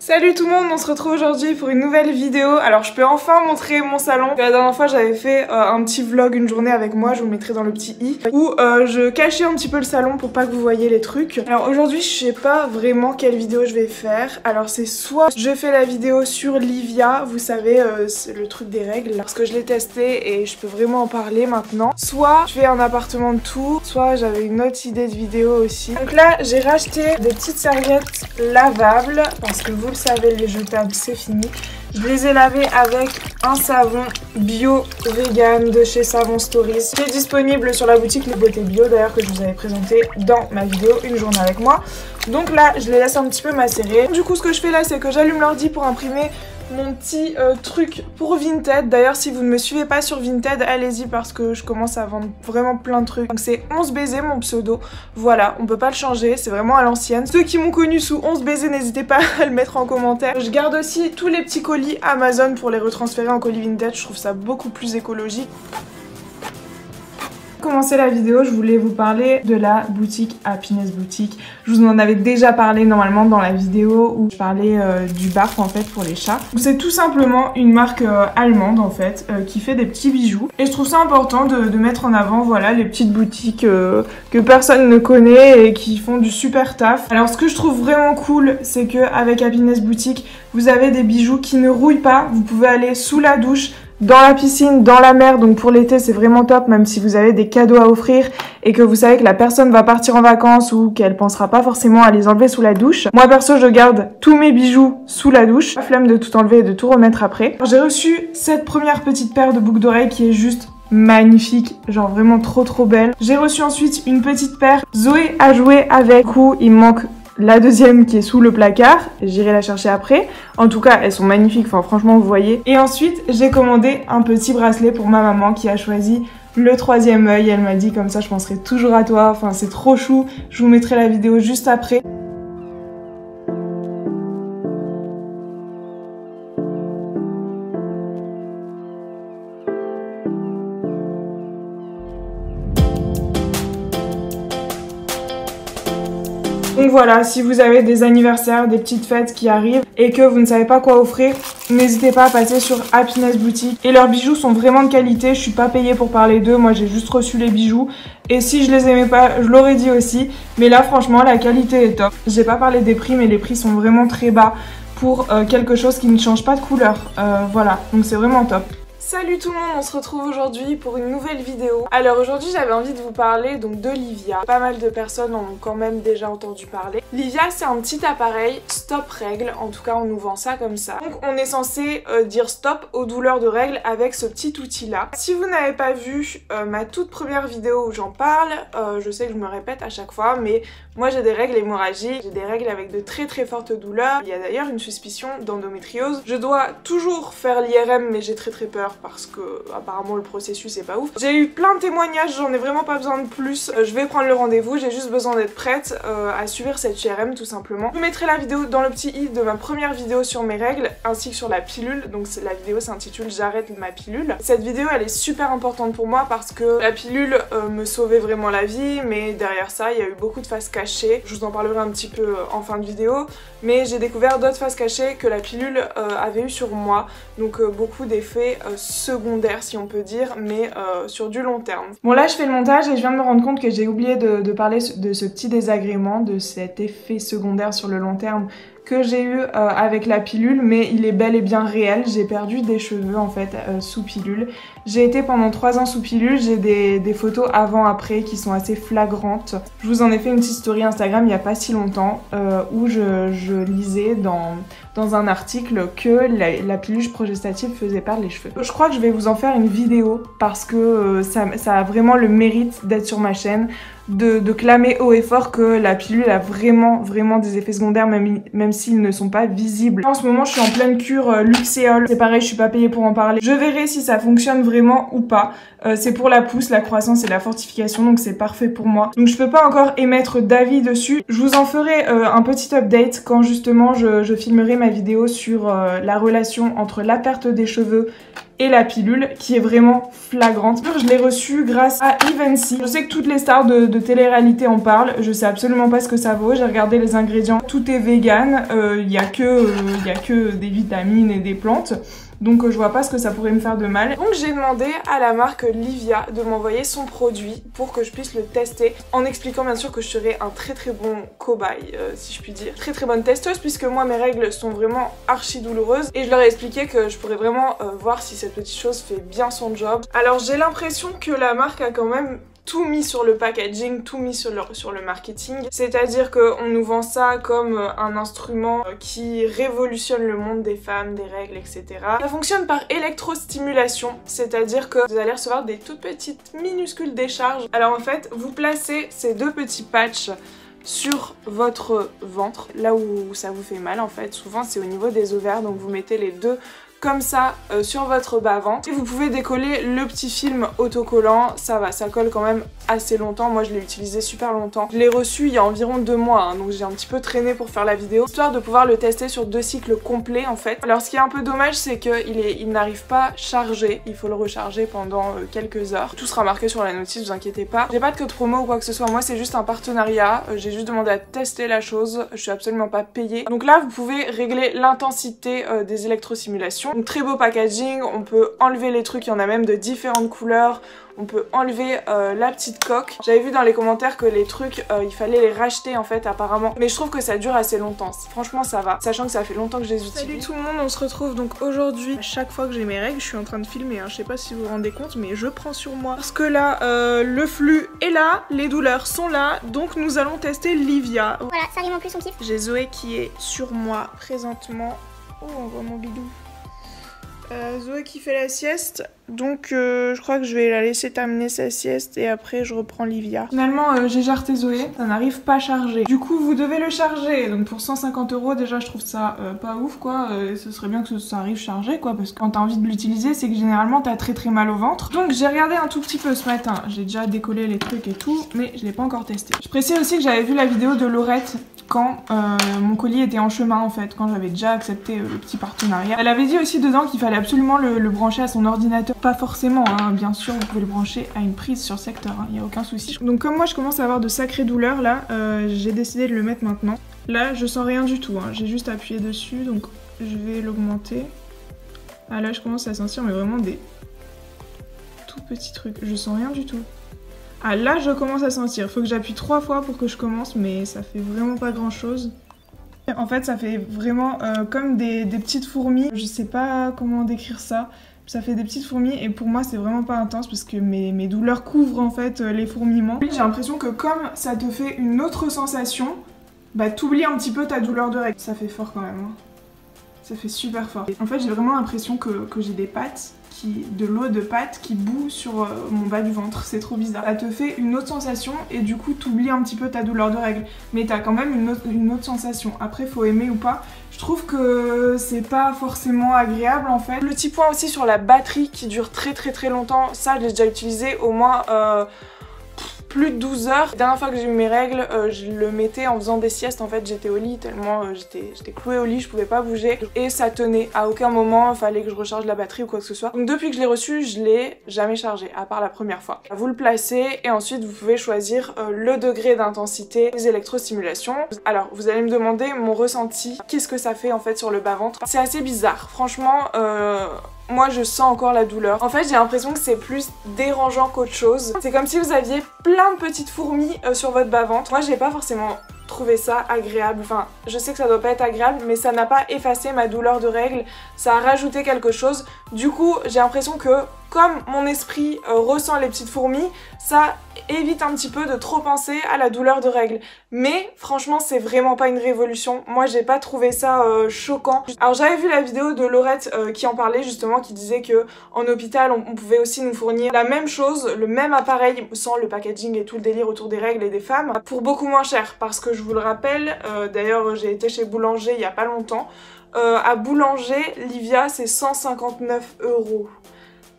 Salut tout le monde, on se retrouve aujourd'hui pour une nouvelle vidéo. Alors je peux enfin montrer mon salon. La dernière fois j'avais fait un petit vlog une journée avec moi, je vous le mettrai dans le petit i, où je cachais un petit peu le salon pour pas que vous voyez les trucs. Alors aujourd'hui je sais pas vraiment quelle vidéo je vais faire. Alors c'est soit je fais la vidéo sur Livia, vous savez c'est le truc des règles, parce que je l'ai testé et je peux vraiment en parler maintenant. Soit je fais un appartement de tour, soit j'avais une autre idée de vidéo aussi. Donc là j'ai racheté des petites serviettes lavables, parce que vous le savez, les jetables c'est fini. Je les ai lavés avec un savon bio vegan de chez Savon Stories, qui est disponible sur la boutique Les Beautés Bio, d'ailleurs, que je vous avais présenté dans ma vidéo Une journée avec moi. Donc là je les laisse un petit peu macérer. Du coup ce que je fais là, c'est que j'allume l'ordi pour imprimer mon petit truc pour Vinted. D'ailleurs si vous ne me suivez pas sur Vinted, allez-y, parce que je commence à vendre vraiment plein de trucs. Donc c'est 11 baisers mon pseudo, voilà, on peut pas le changer, c'est vraiment à l'ancienne. Ceux qui m'ont connu sous 11 baisers, n'hésitez pas à le mettre en commentaire. Je garde aussi tous les petits colis Amazon pour les retransférer en colis Vinted, je trouve ça beaucoup plus écologique. Pour commencer la vidéo, je voulais vous parler de la boutique Happiness Boutique. Je vous en avais déjà parlé normalement dans la vidéo où je parlais du barf en fait pour les chats. C'est tout simplement une marque allemande en fait qui fait des petits bijoux. Et je trouve ça important de mettre en avant, voilà, les petites boutiques que personne ne connaît et qui font du super taf. Alors ce que je trouve vraiment cool, c'est que avec Happiness Boutique, vous avez des bijoux qui ne rouillent pas. Vous pouvez aller sous la douche, dans la piscine, dans la mer, donc pour l'été c'est vraiment top, même si vous avez des cadeaux à offrir et que vous savez que la personne va partir en vacances ou qu'elle pensera pas forcément à les enlever sous la douche. Moi perso je garde tous mes bijoux sous la douche, la flemme de tout enlever et de tout remettre après. J'ai reçu cette première petite paire de boucles d'oreilles qui est juste magnifique, genre vraiment trop belle. J'ai reçu ensuite une petite paire, Zoé a joué avec, du coup il me manque la deuxième qui est sous le placard, j'irai la chercher après. En tout cas, elles sont magnifiques, enfin franchement vous voyez. Et ensuite, j'ai commandé un petit bracelet pour ma maman qui a choisi le troisième œil. Elle m'a dit comme ça je penserai toujours à toi, enfin c'est trop chou. Je vous mettrai la vidéo juste après. Donc voilà, si vous avez des anniversaires, des petites fêtes qui arrivent et que vous ne savez pas quoi offrir, n'hésitez pas à passer sur Happiness Boutique. Et leurs bijoux sont vraiment de qualité, je suis pas payée pour parler d'eux, moi j'ai juste reçu les bijoux. Et si je les aimais pas, je l'aurais dit aussi. Mais là franchement, la qualité est top. J'ai pas parlé des prix, mais les prix sont vraiment très bas pour quelque chose qui ne change pas de couleur. Voilà, donc c'est vraiment top. Salut tout le monde, on se retrouve aujourd'hui pour une nouvelle vidéo. Alors aujourd'hui j'avais envie de vous parler donc de Livia. Pas mal de personnes en ont quand même déjà entendu parler. Livia c'est un petit appareil stop règles, en tout cas on nous vend ça comme ça. Donc on est censé dire stop aux douleurs de règles avec ce petit outil là. Si vous n'avez pas vu ma toute première vidéo où j'en parle, je sais que je me répète à chaque fois, mais moi j'ai des règles hémorragiques, j'ai des règles avec de très fortes douleurs. Il y a d'ailleurs une suspicion d'endométriose. Je dois toujours faire l'IRM mais j'ai très peur parce que apparemment le processus est pas ouf. J'ai eu plein de témoignages, j'en ai vraiment pas besoin de plus. Je vais prendre le rendez-vous, j'ai juste besoin d'être prête à suivre cette IRM tout simplement. Je vous mettrai la vidéo dans le petit i de ma première vidéo sur mes règles ainsi que sur la pilule. Donc la vidéo s'intitule J'arrête ma pilule. Cette vidéo elle est super importante pour moi parce que la pilule me sauvait vraiment la vie, mais derrière ça il y a eu beaucoup de faces cachées. Je vous en parlerai un petit peu en fin de vidéo, mais j'ai découvert d'autres faces cachées que la pilule avait eu sur moi. Donc beaucoup d'effets secondaire si on peut dire, mais sur du long terme. Bon là je fais le montage et je viens de me rendre compte que j'ai oublié de parler de ce petit désagrément, de cet effet secondaire sur le long terme que j'ai eu avec la pilule, mais il est bel et bien réel. J'ai perdu des cheveux en fait sous pilule. J'ai été pendant 3 ans sous pilule, j'ai des photos avant-après qui sont assez flagrantes. Je vous en ai fait une petite story Instagram il n'y a pas si longtemps où je lisais dans un article que la pilule progestative faisait perdre les cheveux. Je crois que je vais vous en faire une vidéo parce que ça a vraiment le mérite d'être sur ma chaîne, de clamer haut et fort que la pilule a vraiment des effets secondaires même s'ils ne sont pas visibles. En ce moment je suis en pleine cure Luxéol, c'est pareil, je suis pas payée pour en parler. Je verrai si ça fonctionne vraiment ou pas. C'est pour la pousse, la croissance et la fortification, donc c'est parfait pour moi. Donc je peux pas encore émettre d'avis dessus. Je vous en ferai un petit update quand justement je filmerai ma vidéo sur la relation entre la perte des cheveux et la pilule qui est vraiment flagrante. Je l'ai reçue grâce à Evency. Je sais que toutes les stars de télé-réalité en parlent, je sais absolument pas ce que ça vaut, j'ai regardé les ingrédients, tout est vegan, il y a que des vitamines et des plantes. Donc je vois pas ce que ça pourrait me faire de mal. Donc j'ai demandé à la marque Livia de m'envoyer son produit pour que je puisse le tester, en expliquant bien sûr que je serai un très bon cobaye, si je puis dire. Très bonne testeuse, puisque moi mes règles sont vraiment archi douloureuses, et je leur ai expliqué que je pourrais vraiment voir si cette petite chose fait bien son job. Alors j'ai l'impression que la marque a quand même tout mis sur le packaging, tout mis sur le marketing. C'est-à-dire qu'on nous vend ça comme un instrument qui révolutionne le monde des femmes, des règles, etc. Ça fonctionne par électrostimulation, c'est-à-dire que vous allez recevoir des toutes petites minuscules décharges. Alors en fait, vous placez ces deux petits patchs sur votre ventre, là où ça vous fait mal en fait. Souvent c'est au niveau des ovaires, donc vous mettez les deux comme ça sur votre bas-ventre. Et vous pouvez décoller le petit film autocollant, ça va, ça colle quand même assez longtemps. Moi je l'ai utilisé super longtemps. Je l'ai reçu il y a environ 2 mois, hein, donc j'ai un petit peu traîné pour faire la vidéo, histoire de pouvoir le tester sur 2 cycles complets en fait. Alors ce qui est un peu dommage, c'est qu'il n'arrive pas chargé, il faut le recharger pendant quelques heures. Tout sera marqué sur la notice, vous inquiétez pas. J'ai pas de code promo ou quoi que ce soit, moi c'est juste un partenariat, j'ai juste demandé à tester la chose, je suis absolument pas payée. Donc là vous pouvez régler l'intensité des électrosimulations. Donc très beau packaging, on peut enlever les trucs, il y en a même de différentes couleurs. On peut enlever la petite coque. J'avais vu dans les commentaires que les trucs, il fallait les racheter en fait apparemment. Mais je trouve que ça dure assez longtemps. Franchement ça va, sachant que ça fait longtemps que je les utilise. Salut tout le monde, on se retrouve donc aujourd'hui. À chaque fois que j'ai mes règles, je suis en train de filmer. Hein. Je sais pas si vous vous rendez compte, mais je prends sur moi. Parce que là, le flux est là, les douleurs sont là. Donc nous allons tester Livia. Voilà, ça alimente plus son kiff. J'ai Zoé qui est sur moi présentement. Oh, on voit mon bidou. Zoé qui fait la sieste, donc je crois que je vais la laisser terminer sa sieste et après je reprends Livia. Finalement j'ai jarté Zoé, ça n'arrive pas chargé. Du coup vous devez le charger, donc pour 150 € déjà je trouve ça pas ouf quoi. Ce serait bien que ça arrive chargé quoi, parce que quand t'as envie de l'utiliser c'est que généralement t'as très mal au ventre. Donc j'ai regardé un tout petit peu ce matin, j'ai déjà décollé les trucs et tout, mais je l'ai pas encore testé. Je précise aussi que j'avais vu la vidéo de Laurette quand mon colis était en chemin en fait, quand j'avais déjà accepté le petit partenariat. Elle avait dit aussi dedans qu'il fallait absolument le brancher à son ordinateur. Pas forcément, hein, bien sûr vous pouvez le brancher à une prise sur secteur, il n'y a aucun souci. Donc comme moi je commence à avoir de sacrées douleurs là, j'ai décidé de le mettre maintenant. Là je sens rien du tout, hein. J'ai juste appuyé dessus, donc je vais l'augmenter. Ah là je commence à sentir mais vraiment des tout petits trucs, je sens rien du tout. Ah là je commence à sentir, faut que j'appuie 3 fois pour que je commence, mais ça fait vraiment pas grand chose. En fait ça fait vraiment comme des petites fourmis, je sais pas comment décrire ça. Ça fait des petites fourmis et pour moi c'est vraiment pas intense parce que mes douleurs couvrent en fait les fourmillements. J'ai l'impression que comme ça te fait une autre sensation, bah t'oublies un petit peu ta douleur de règle. Ça fait fort quand même, hein. Ça fait super fort. En fait j'ai vraiment l'impression que j'ai des pattes, de l'eau de pâte qui bout sur mon bas du ventre, c'est trop bizarre. Ça te fait une autre sensation et du coup t'oublies un petit peu ta douleur de règle, mais t'as quand même une autre sensation. Après faut aimer ou pas, je trouve que c'est pas forcément agréable en fait. Le petit point aussi sur la batterie qui dure très longtemps, ça je l'ai déjà utilisé au moins plus de 12 heures. La dernière fois que j'ai eu mes règles, je le mettais en faisant des siestes. En fait j'étais au lit tellement j'étais clouée au lit, je pouvais pas bouger et ça tenait. À aucun moment il fallait que je recharge la batterie ou quoi que ce soit. Donc depuis que je l'ai reçu, je l'ai jamais chargé à part la première fois. Vous le placez et ensuite vous pouvez choisir le degré d'intensité des électrostimulations. Alors vous allez me demander mon ressenti, qu'est-ce que ça fait en fait sur le bas-ventre. C'est assez bizarre, franchement moi je sens encore la douleur. En fait j'ai l'impression que c'est plus dérangeant qu'autre chose. C'est comme si vous aviez plein de petites fourmis sur votre bas-ventre. Moi j'ai pas forcément trouvé ça agréable. Enfin je sais que ça doit pas être agréable, mais ça n'a pas effacé ma douleur de règles. Ça a rajouté quelque chose. Du coup j'ai l'impression que comme mon esprit ressent les petites fourmis, ça évite un petit peu de trop penser à la douleur de règles. Mais franchement c'est vraiment pas une révolution. Moi j'ai pas trouvé ça choquant. Alors j'avais vu la vidéo de Laurette qui en parlait justement, qui disait que en hôpital on pouvait aussi nous fournir la même chose, le même appareil sans le packaging et tout le délire autour des règles et des femmes, pour beaucoup moins cher. Parce que je vous le rappelle, d'ailleurs j'ai été chez Boulanger il y a pas longtemps, à Boulanger Livia c'est 159 €.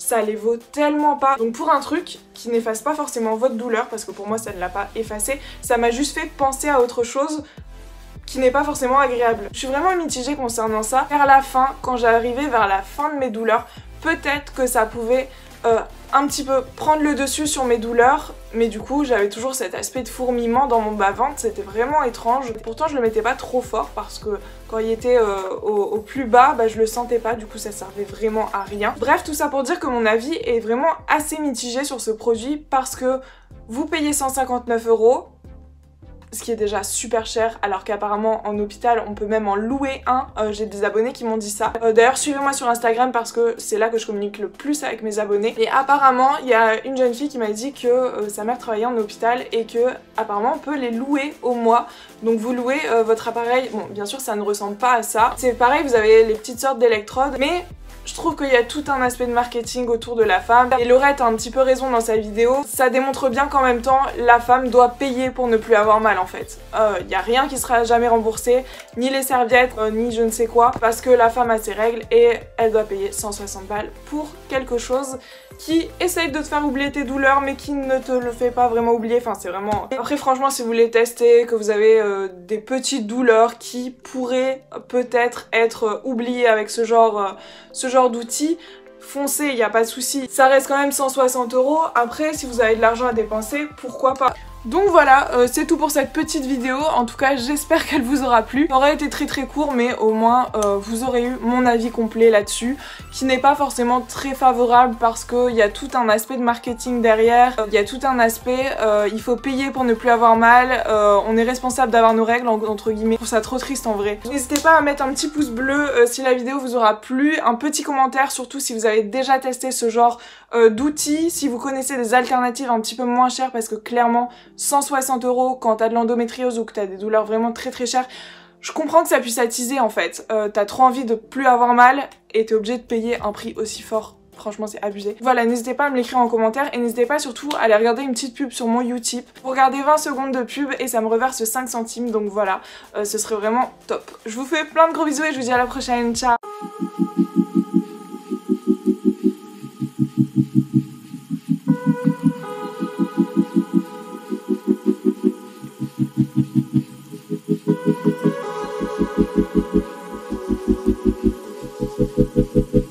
Ça les vaut tellement pas. Donc pour un truc qui n'efface pas forcément votre douleur, parce que pour moi ça ne l'a pas effacé, ça m'a juste fait penser à autre chose qui n'est pas forcément agréable. Je suis vraiment mitigée concernant ça. Vers la fin, quand j'arrivais vers la fin de mes douleurs, peut-être que ça pouvait un petit peu prendre le dessus sur mes douleurs, mais du coup j'avais toujours cet aspect de fourmillement dans mon bas-ventre, c'était vraiment étrange. Pourtant je le mettais pas trop fort parce que quand il était au plus bas, bah, je le sentais pas, du coup ça servait vraiment à rien. Bref, tout ça pour dire que mon avis est vraiment assez mitigé sur ce produit parce que vous payez 159 €, ce qui est déjà super cher, alors qu'apparemment en hôpital on peut même en louer un. J'ai des abonnés qui m'ont dit ça. D'ailleurs suivez-moi sur Instagram parce que c'est là que je communique le plus avec mes abonnés. Et apparemment il y a une jeune fille qui m'a dit que sa mère travaillait en hôpital et que apparemment on peut les louer au mois. Donc vous louez votre appareil, bon bien sûr ça ne ressemble pas à ça. C'est pareil, vous avez les petites sortes d'électrodes, mais je trouve qu'il y a tout un aspect de marketing autour de la femme. Et Laurette a un petit peu raison dans sa vidéo. Ça démontre bien qu'en même temps, la femme doit payer pour ne plus avoir mal en fait. Il n'y a rien qui sera jamais remboursé, ni les serviettes, ni je ne sais quoi, parce que la femme a ses règles et elle doit payer 160 balles pour quelque chose qui essaye de te faire oublier tes douleurs mais qui ne te le fait pas vraiment oublier. Enfin c'est vraiment... Après franchement si vous voulez tester, que vous avez des petites douleurs qui pourraient peut-être être oubliées avec ce genre d'outils, foncez, il n'y a pas de souci. Ça reste quand même 160 €. Après si vous avez de l'argent à dépenser, pourquoi pas. Donc voilà, c'est tout pour cette petite vidéo. En tout cas, j'espère qu'elle vous aura plu. Ça aurait été très court, mais au moins vous aurez eu mon avis complet là-dessus, qui n'est pas forcément très favorable parce qu'il y a tout un aspect de marketing derrière. Il y a tout un aspect, il faut payer pour ne plus avoir mal. On est responsable d'avoir nos règles, entre guillemets. Je trouve ça trop triste en vrai. N'hésitez pas à mettre un petit pouce bleu si la vidéo vous aura plu. Un petit commentaire, surtout si vous avez déjà testé ce genre d'outils. Si vous connaissez des alternatives un petit peu moins chères, parce que clairement 160 € quand t'as de l'endométriose ou que t'as des douleurs vraiment très chères, je comprends que ça puisse attiser en fait. T'as trop envie de plus avoir mal et t'es obligé de payer un prix aussi fort. Franchement c'est abusé. Voilà, n'hésitez pas à me l'écrire en commentaire et n'hésitez pas surtout à aller regarder une petite pub sur mon Utip. Vous regardez 20 secondes de pub et ça me reverse 5 centimes, donc voilà, ce serait vraiment top. Je vous fais plein de gros bisous et je vous dis à la prochaine, ciao. Thank you.